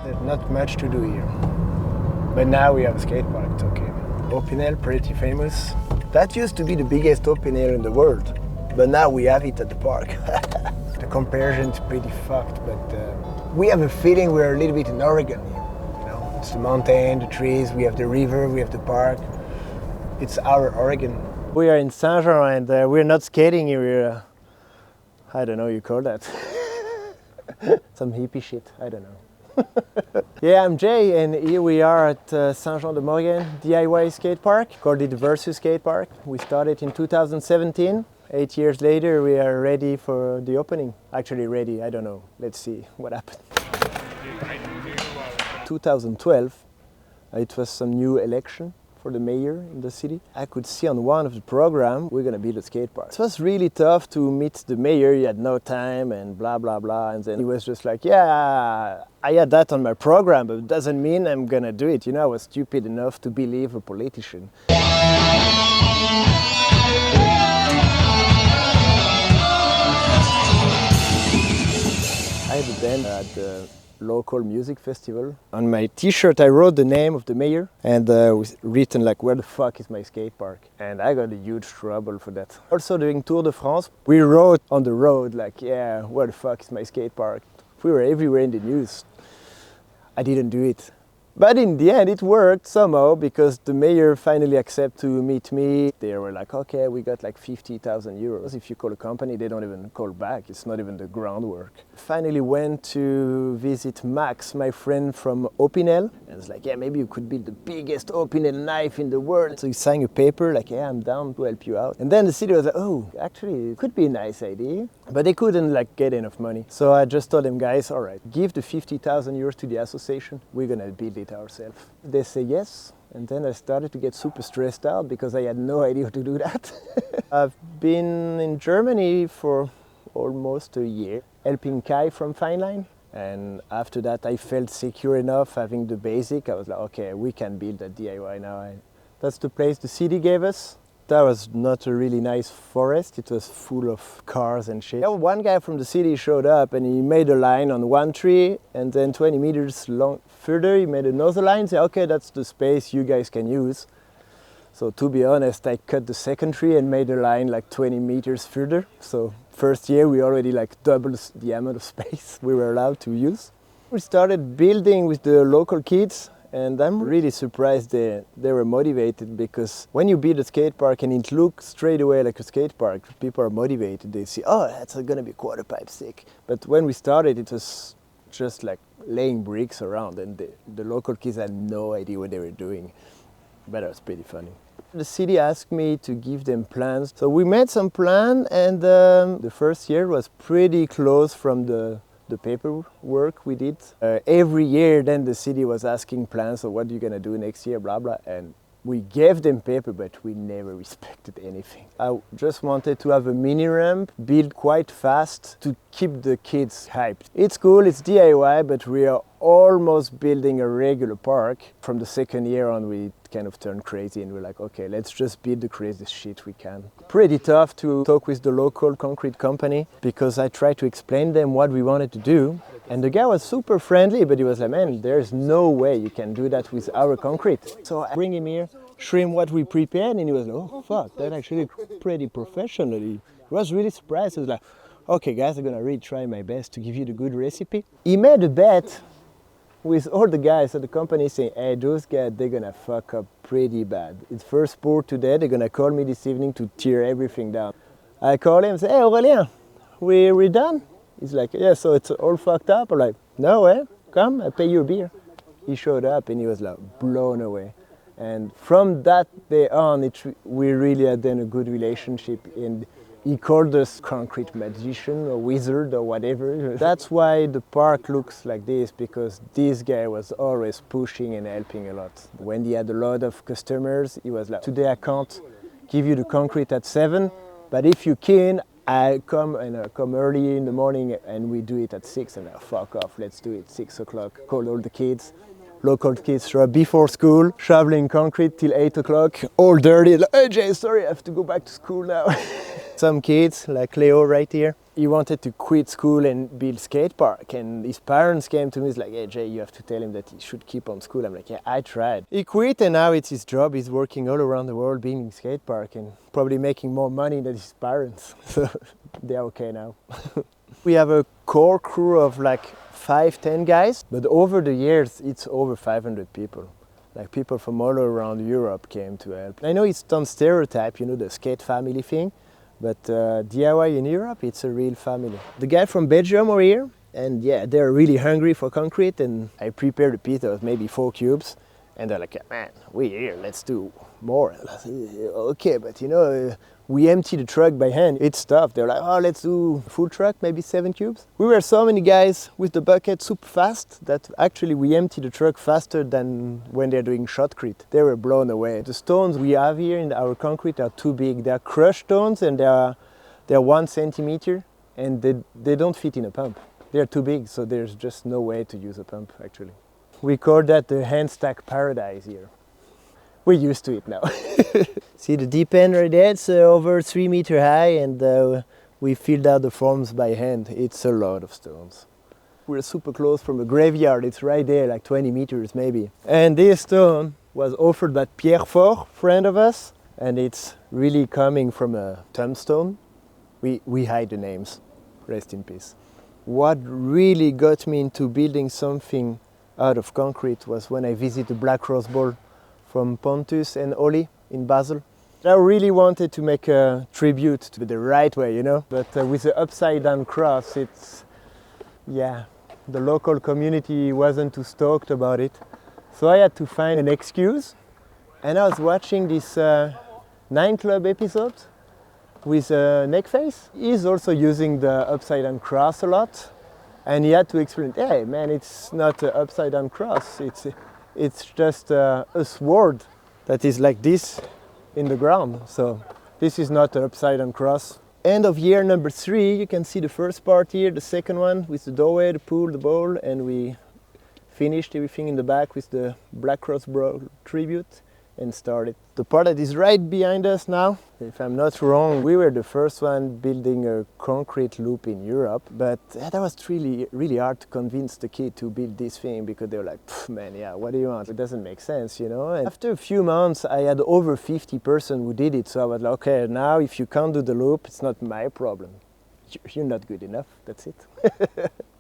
There's not much to do here. But now we have a skate park, it's okay. Open air, pretty famous. That used to be the biggest open air in the world, but now we have it at the park. The comparison is pretty fucked, but we have a feeling we're a little bit in Oregon here. You know, it's the mountain, the trees, we have the river, we have the park. It's our Oregon. We are in Saint-Jean and we're not skating here, we're, I don't know you call that. Some hippie shit, I don't know. Yeah, I'm Jay and here we are at Saint-Jean-de-Maurienne d.i.y. skate park, called it Versus Skate Park. We started in 2017. 8 years later we are ready for the opening. Actually ready, I don't know. Let's see what happens. 2012, it was some new election for the mayor in the city. I could see on one of the program, we're gonna build a skate park. It was really tough to meet the mayor, he had no time and blah, blah, blah. And then he was just like, yeah, I had that on my program, but it doesn't mean I'm gonna do it. You know, I was stupid enough to believe a politician. I had a band at the local music festival. On my t-shirt I wrote the name of the mayor and was written like, where the fuck is my skate park? And I got a huge trouble for that. Also during Tour de France, we wrote on the road like, yeah, where the fuck is my skate park? We were everywhere in the news. I didn't do it. But in the end it worked somehow because the mayor finally accepted to meet me. They were like, okay, we got like 50,000 euros. If you call a company, they don't even call back. It's not even the groundwork. Finally went to visit Max, my friend from Opinel. And it's like, yeah, maybe you could build the biggest Opinel knife in the world. So he signed a paper like, yeah, I'm down to help you out. And then the city was like, oh, actually, it could be a nice idea. But they couldn't like get enough money. So I just told them, guys, all right, give the 50,000 euros to the association. We're gonna build it ourselves. They say yes, and then I started to get super stressed out because I had no idea how to do that. I've been in Germany for almost a year, helping Kai from Fineline. And after that I felt secure enough having the basic. I was like, okay, we can build a DIY now. That's the place the city gave us. That was not a really nice forest, it was full of cars and shit. One guy from the city showed up and he made a line on one tree and then 20 meters further he made another line, said, okay, that's the space you guys can use. So to be honest, I cut the second tree and made a line like 20 meters further. So first year we already like doubled the amount of space we were allowed to use. We started building with the local kids. And I'm really surprised they were motivated because when you build a skate park and it looks straight away like a skate park, people are motivated. They see, oh, that's gonna be quarter pipe stick. But when we started, it was just like laying bricks around and the local kids had no idea what they were doing. But it was pretty funny. The city asked me to give them plans. So we made some plan and the first year was pretty close from the paperwork we did. Every year then the city was asking plans, so what are you gonna do next year, blah blah, and we gave them paper but we never respected anything. I just wanted to have a mini ramp built quite fast to keep the kids hyped. It's cool, it's DIY, but we are almost building a regular park. From the second year on we kind of turned crazy and we're like, okay, let's just build the craziest shit we can. Pretty tough to talk with the local concrete company because I tried to explain them what we wanted to do. And the guy was super friendly, but he was like, man, there's no way you can do that with our concrete. So I bring him here, show him what we prepared, and he was like, oh fuck, that's actually pretty professional. He was really surprised. He was like, okay guys, I'm gonna really try my best to give you the good recipe. He made a bet with all the guys at the company saying, hey, those guys, they're gonna fuck up pretty bad. It's first pour today, they're gonna call me this evening to tear everything down. I call him and say, hey Aurélien, we're done? He's like, yeah, so it's all fucked up? I'm like, no, come, I pay you a beer. He showed up and he was like blown away. And from that day on, we really had then a good relationship. And he called us concrete magician or wizard or whatever. That's why the park looks like this, because this guy was always pushing and helping a lot. When he had a lot of customers, he was like, today I can't give you the concrete at 7, but if you can, I come early in the morning and we do it at 6, and I fuck off, let's do it 6 o'clock. Call all the kids. Local kids show up before school, shoveling concrete till 8 o'clock, all dirty. Like, hey Jay, sorry, I have to go back to school now. Some kids, like Leo right here, he wanted to quit school and build skate park, and his parents came to me, it's like, hey Jay, you have to tell him that he should keep on school. I'm like, yeah, I tried. He quit and now it's his job. He's working all around the world building skate park and probably making more money than his parents. So they're okay now. We have a core crew of like 5-10 guys, but over the years it's over 500 people. Like people from all around Europe came to help. I know it's some stereotype, you know, the skate family thing, but DIY in Europe, it's a real family. The guy from Belgium over here, and yeah, they're really hungry for concrete, and I prepared a pit of maybe 4 cubes, and they're like, man, we're here, let's do more. And I said, okay, but you know, we empty the truck by hand, it's tough. They're like, oh, let's do full truck, maybe 7 cubes. We were so many guys with the bucket super fast that actually we empty the truck faster than when they're doing shotcrete. They were blown away. The stones we have here in our concrete are too big. They're crushed stones and they're 1 centimeter and they don't fit in a pump. They're too big, so there's just no way to use a pump actually. We call that the hand stack paradise here. We're used to it now. See the deep end right there? It's over 3 meters high, and we filled out the forms by hand. It's a lot of stones. We're super close from a graveyard. It's right there, like 20 meters maybe. And this stone was offered by Pierre Fort, friend of us, and it's really coming from a tombstone. We hide the names. Rest in peace. What really got me into building something out of concrete was when I visited the Black Rose Bowl from Pontus and Oli in Basel. I really wanted to make a tribute to the right way, you know, but with the upside down cross, it's, yeah, the local community wasn't too stoked about it. So I had to find an excuse, and I was watching this 9 Club episode with Neckface. He's also using the upside down cross a lot, and he had to explain, hey man, it's not an upside down cross, it's just a sword that is like this in the ground. So this is not an upside down cross. End of year number 3, you can see the first part here, the second one with the doorway, the pool, the bowl, and we finished everything in the back with the Black Cross Bro tribute and started. The part that is right behind us now, if I'm not wrong, we were the first one building a concrete loop in Europe, but that was really hard to convince the kid to build this thing because they were like, man, yeah, what do you want? It doesn't make sense, you know? And after a few months, I had over 50 person who did it, so I was like, okay, now if you can't do the loop, it's not my problem. You're not good enough, that's it.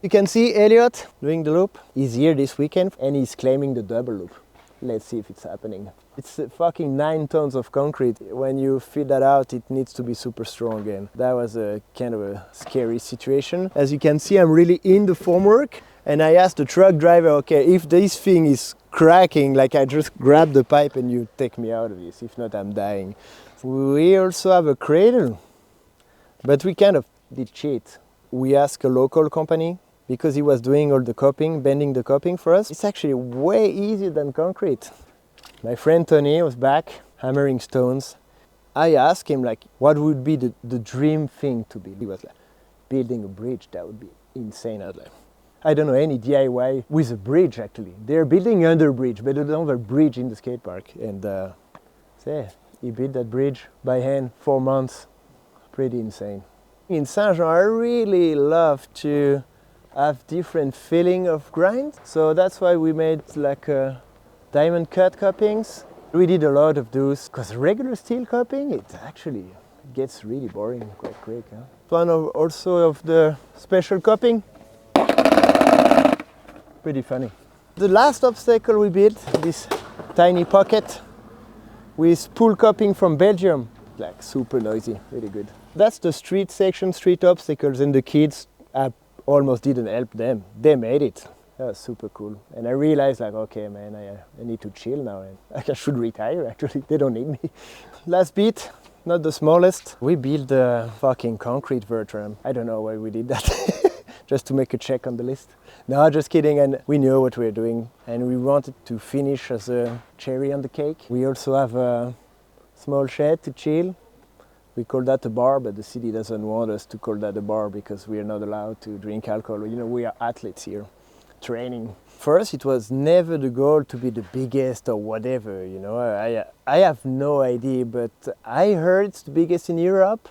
You can see Elliot doing the loop. He's here this weekend and he's claiming the double loop. Let's see if it's happening. It's fucking 9 tons of concrete. When you fit that out, it needs to be super strong, and that was a kind of a scary situation. As you can see, I'm really in the formwork, and I asked the truck driver, okay, if this thing is cracking, like I just grab the pipe and you take me out of this. If not, I'm dying. We also have a cradle, but we kind of did cheat. We asked a local company, because he was doing all the coping, bending the coping for us. It's actually way easier than concrete. My friend Tony was back hammering stones. I asked him like, what would be the dream thing to build? He was like, building a bridge, that would be insane. I was like, I don't know any DIY with a bridge actually. They're building under bridge, but they don't have a bridge in the skate park. And so yeah, he built that bridge by hand, 4 months, pretty insane. In Saint-Jean, I really love to have different feeling of grind, so that's why we made like diamond cut cuppings. We did a lot of those because regular steel cupping, it actually gets really boring quite quick. Huh? One also of the special cupping, pretty funny. The last obstacle we built, this tiny pocket with pool cupping from Belgium, like super noisy, really good. That's the street section, street obstacles, and the kids almost didn't help them. They made it. That was super cool. And I realized like, okay man, I need to chill now. And I should retire actually, they don't need me. Last bit, not the smallest. We built a fucking concrete vert ramp. I don't know why we did that. Just to make a check on the list. No, just kidding, and we knew what we were doing. And we wanted to finish as a cherry on the cake. We also have a small shed to chill. We call that a bar, but the city doesn't want us to call that a bar because we are not allowed to drink alcohol. You know, we are athletes here, training. For us, it was never the goal to be the biggest or whatever, you know. I have no idea, but I heard it's the biggest in Europe,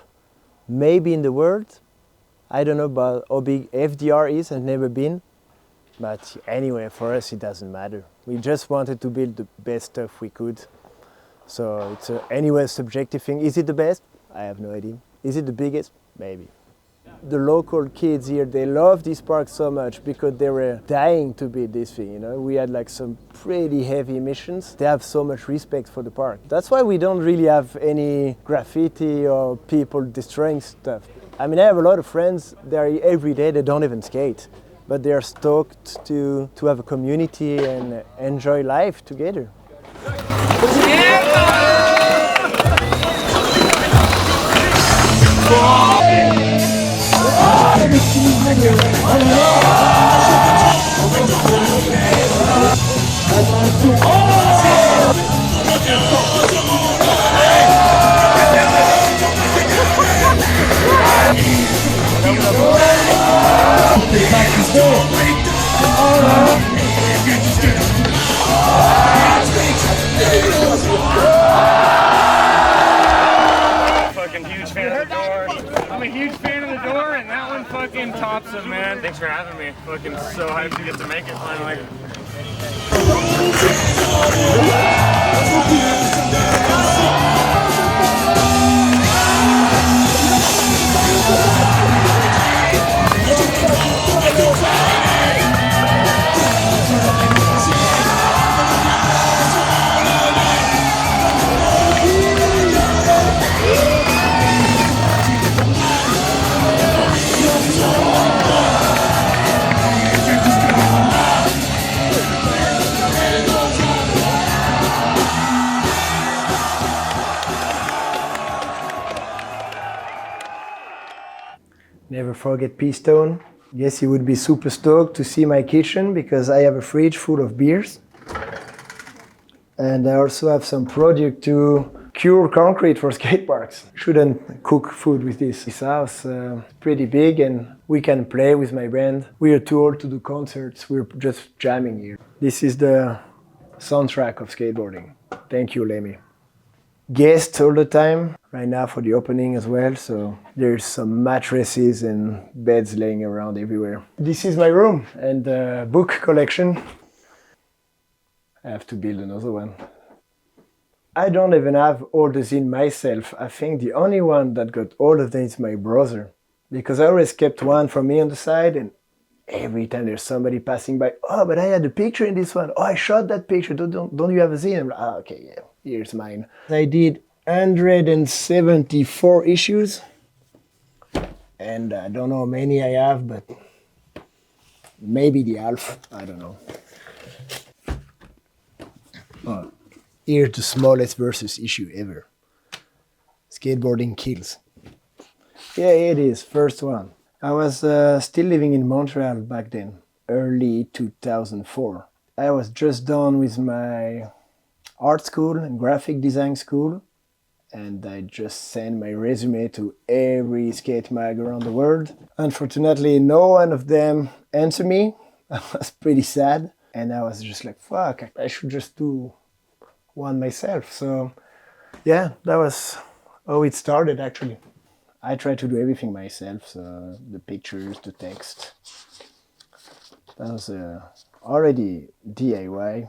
maybe in the world. I don't know about how big FDR is, I've never been. But anyway, for us it doesn't matter. We just wanted to build the best stuff we could. So it's anyway a subjective thing. Is it the best? I have no idea. Is it the biggest? Maybe. The local kids here, they love this park so much because they were dying to build this thing, you know. We had like some pretty heavy emissions. They have so much respect for the park. That's why we don't really have any graffiti or people destroying stuff. I mean, I have a lot of friends, they're here every day, they don't even skate. But they're stoked to have a community and enjoy life together. Fucking huge fan of the door. I'm a huge fan of the door, and that one fucking tops them, man. Thanks for having me. Fucking so hyped to get to make it finally. Never forget P-Stone. Guess he would be super stoked to see my kitchen because I have a fridge full of beers. And I also have some product to cure concrete for skate parks. Shouldn't cook food with this. This house is pretty big and we can play with my band. We are too old to do concerts, we're just jamming here. This is the soundtrack of skateboarding. Thank you, Lemmy. Guests all the time, right now for the opening as well, so there's some mattresses and beds laying around everywhere. This is my room and book collection. I have to build another one. I don't even have all the zine myself. I think the only one that got all of them is my brother, because I always kept one for me on the side, and every time there's somebody passing by, oh, but I had a picture in this one. Oh, I shot that picture. Don't you have a zine? I'm like, oh, okay, yeah, here's mine. I did 174 issues, and I don't know how many I have, but maybe the half. I don't know. Oh, here's the smallest versus issue ever. Skateboarding kills. Yeah, it is, first one. I was still living in Montreal back then, early 2004. I was just done with my art school and graphic design school, and I just sent my resume to every skate mag around the world. Unfortunately, no one of them answered me. I was pretty sad, and I was just like, fuck, I should just do one myself. So yeah, that was how it started actually. I try to do everything myself, so the pictures, the text. That was already DIY.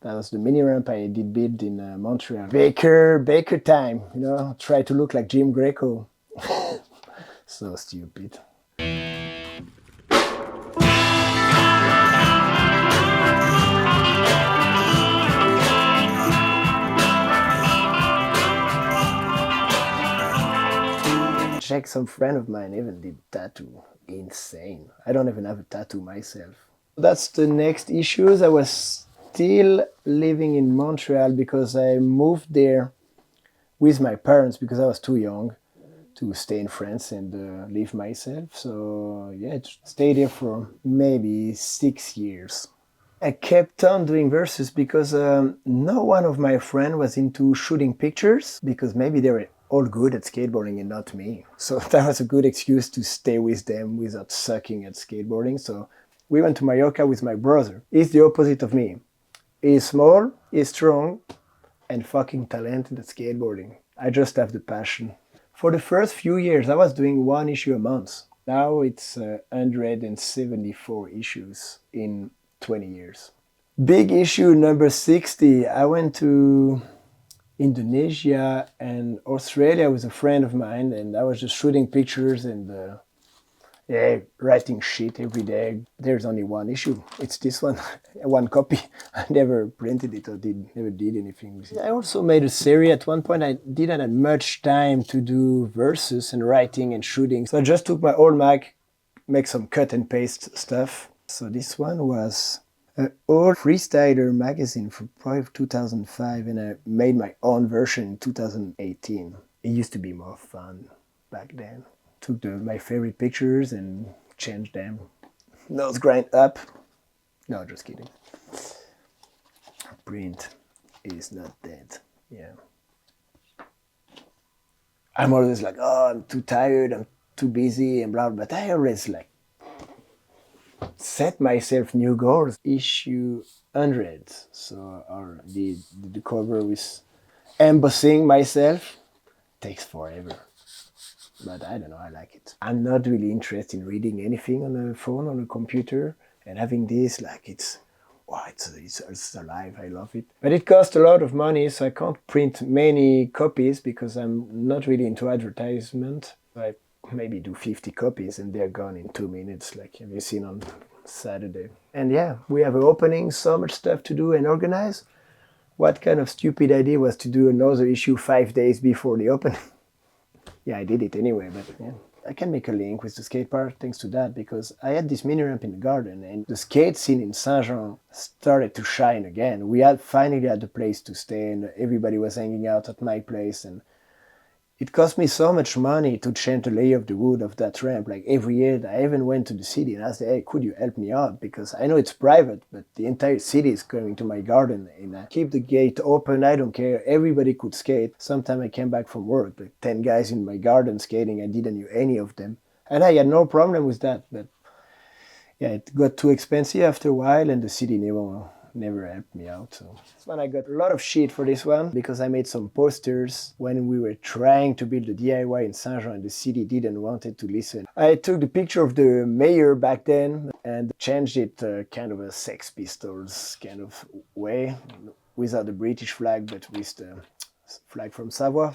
That was the mini ramp I did build in Montreal. Baker time, you know, try to look like Jim Greco. So stupid. Check, some friend of mine even did tattoo. Insane. I don't even have a tattoo myself. That's the next issues. I was still living in Montreal because I moved there with my parents because I was too young to stay in France and live myself. So yeah, I stayed there for maybe 6 years. I kept on doing verses because no one of my friends was into shooting pictures because maybe they were all good at skateboarding and not me. So that was a good excuse to stay with them without sucking at skateboarding. So we went to Mallorca with my brother. He's the opposite of me. He's small, he's strong, and fucking talented at skateboarding. I just have the passion. For the first few years, I was doing 1 issue a month. Now it's 174 issues in 20 years. Big issue number 60, I went to Indonesia and Australia with a friend of mine, and I was just shooting pictures and writing shit every day. There's only 1 issue. It's this one, 1 copy. I never printed it or never did anything with it. I also made a series. At one point I didn't have much time to do verses and writing and shooting. So I just took my old Mac, make some cut and paste stuff. So this one was an old freestyler magazine from probably 2005, and I made my own version in 2018. It used to be more fun back then. Took my favorite pictures and changed them. Nose grind up. No, just kidding. Print is not dead. Yeah. I'm always like, oh, I'm too tired, I'm too busy, and blah, blah. But I always like set myself new goals. Issue 100. So the cover with embossing myself takes forever. But I don't know, I like it. I'm not really interested in reading anything on a phone, on a computer, and having this, like, it's alive, I love it. But it costs a lot of money, so I can't print many copies because I'm not really into advertisement. I maybe do 50 copies and they're gone in 2 minutes, like have you seen on Saturday. And yeah, we have an opening, so much stuff to do and organize. What kind of stupid idea was to do another issue 5 days before the opening? Yeah, I did it anyway, but yeah. I can make a link with the skate park thanks to that, because I had this mini ramp in the garden and the skate scene in Saint-Jean started to shine again. We finally had a place to stay and everybody was hanging out at my place, and it cost me so much money to change the lay of the wood of that ramp. Like every year I even went to the city and I said, hey, could you help me out? Because I know it's private, but the entire city is coming to my garden, and I keep the gate open, I don't care, everybody could skate. Sometimes I came back from work, like 10 guys in my garden skating, I didn't know any of them. And I had no problem with that, but yeah, it got too expensive after a while and the city never helped me out. So this one I got a lot of shit for this one because I made some posters when we were trying to build the DIY in Saint-Jean and the city didn't want it to listen. I took the picture of the mayor back then and changed it kind of a Sex Pistols kind of way, without the British flag but with the flag from Savoie.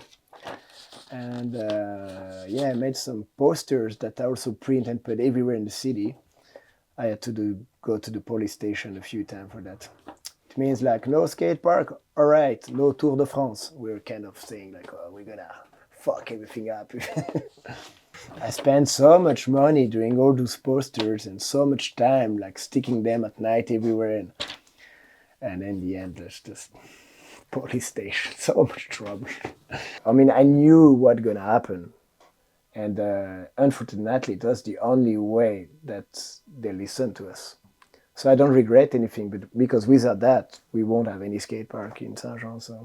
And yeah, I made some posters that I also print and put everywhere in the city. I had to go to the police station a few times for that. It means like no skate park, all right, no Tour de France. We're kind of saying like, oh, we're gonna fuck everything up. I spent so much money doing all those posters and so much time like sticking them at night everywhere, and in the end there's just police station, so much trouble. I mean, I knew what gonna happen. And unfortunately, it was the only way that they listened to us. So I don't regret anything, but because without that, we won't have any skate park in Saint-Jean. So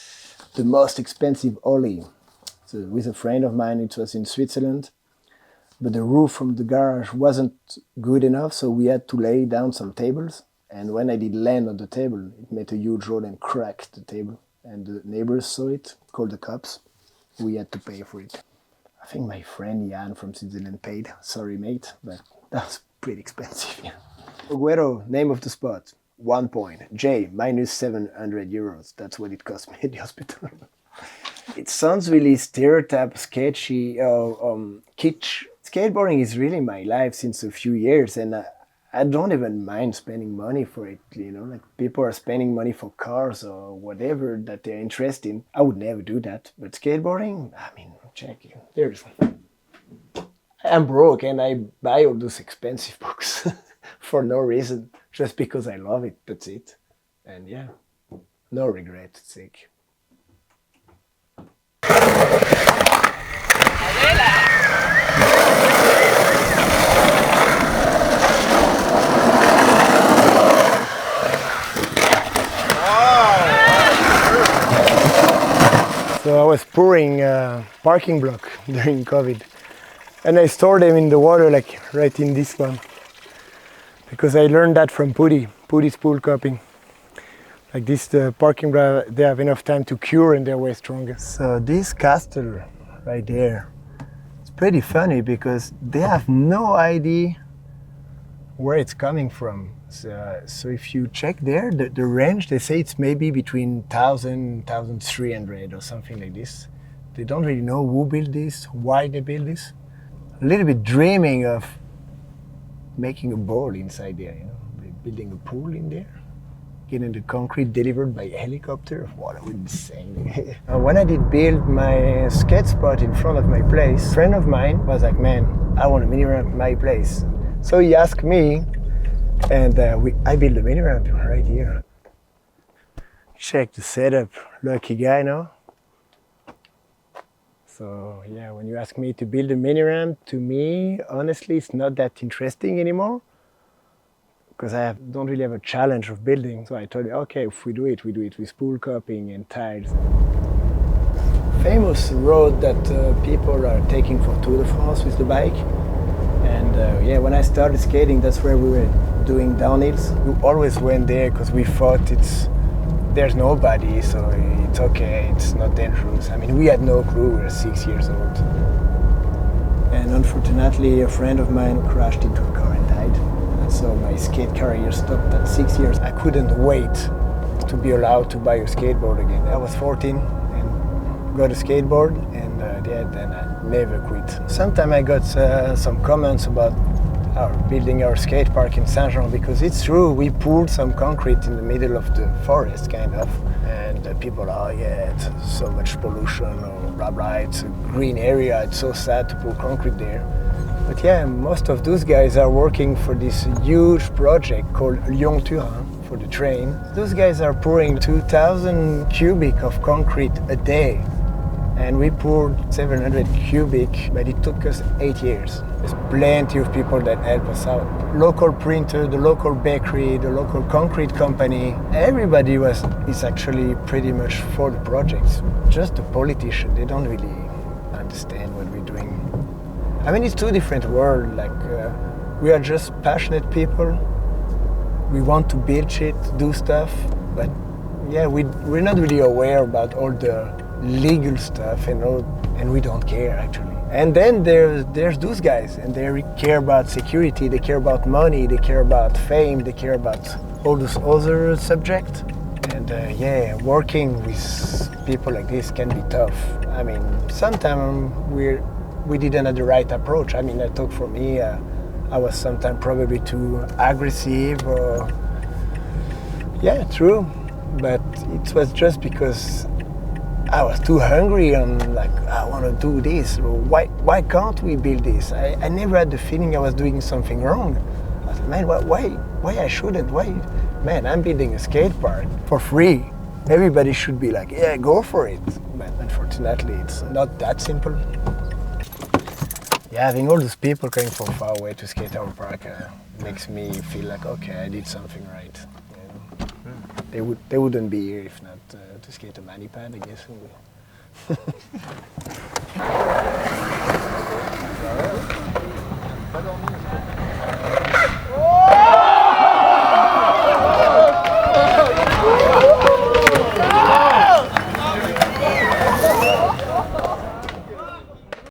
the most expensive ollie. So with a friend of mine, it was in Switzerland, but the roof from the garage wasn't good enough, so we had to lay down some tables. And when I did land on the table, it made a huge hole and cracked the table. And the neighbors saw it, called the cops. We had to pay for it. I think my friend Jan from Switzerland paid. Sorry, mate, but that was pretty expensive. Yeah. Aguero, name of the spot, 1 point. J, minus 700 euros. That's what it cost me at the hospital. It sounds really stereotype, sketchy, kitsch. Skateboarding is really my life since a few years, and I don't even mind spending money for it, you know, like people are spending money for cars or whatever that they're interested in. I would never do that, but skateboarding, I mean, check it. I'm broke and I buy all those expensive books for no reason, just because I love it, that's it. And yeah, no regret, sick. So I was pouring a parking block during COVID, and I stored them in the water, like right in this one, because I learned that from Putty's pool cupping. Like this, the parking block, they have enough time to cure and they're way stronger. So this castle right there pretty funny because they have no idea where it's coming from. So if you check there, the range, they say it's maybe between 1,000, 1,300 or something like this. They don't really know who built this, why they built this. A little bit dreaming of making a bowl inside there, you know, building a pool in there, getting the concrete delivered by helicopter. What I would be saying. When I did build my skate spot in front of my place, a friend of mine was like, man, I want a mini ramp at my place. So he asked me, and I built a mini ramp right here. Check the setup, lucky guy, no? So yeah, when you ask me to build a mini ramp, to me, honestly, it's not that interesting anymore because I don't really have a challenge of building. So I told you, okay, if we do it with spool cupping and tiles. Famous road that people are taking for Tour de France with the bike. And yeah, when I started skating, that's where we were doing downhills. We always went there because we thought there's nobody, so it's okay, it's not dangerous. I mean, we had no clue, we were 6 years old. And unfortunately, a friend of mine crashed into a car and died. And so my skate career stopped at 6 years. I couldn't wait to be allowed to buy a skateboard again. I was 14 and got a skateboard, and yeah, then I never quit. Sometimes I got some comments about building our skate park in Saint-Jean, because it's true, we poured some concrete in the middle of the forest, kind of, and people are, oh yeah, it's so much pollution, or blah blah, it's a green area, it's so sad to pour concrete there. But yeah, most of those guys are working for this huge project called Lyon-Turin for the train. Those guys are pouring 2,000 cubic of concrete a day. And we poured 700 cubic, but it took us 8 years. There's plenty of people that help us out. Local printer, the local bakery, the local concrete company, everybody is actually pretty much for the projects. Just the politician, they don't really understand what we're doing. I mean, it's two different worlds. Like, we are just passionate people. We want to build shit, do stuff, but yeah, we're not really aware about all the legal stuff and we don't care actually. And then there's those guys, and they care about security, they care about money, they care about fame, they care about all those other subjects. And yeah, working with people like this can be tough. I mean, sometimes we didn't have the right approach. I mean, I talk for me, I was sometimes probably too aggressive, or yeah, true, but it was just because I was too hungry and like, I want to do this. Why can't we build this? I never had the feeling I was doing something wrong. I said, man, why I shouldn't? Why? Man, I'm building a skate park for free. Everybody should be like, yeah, go for it. But unfortunately, it's not that simple. Yeah, having all those people coming from far away to skate our park makes me feel like, okay, I did something right. You know? They wouldn't be here if not to skate a mani pad, I guess.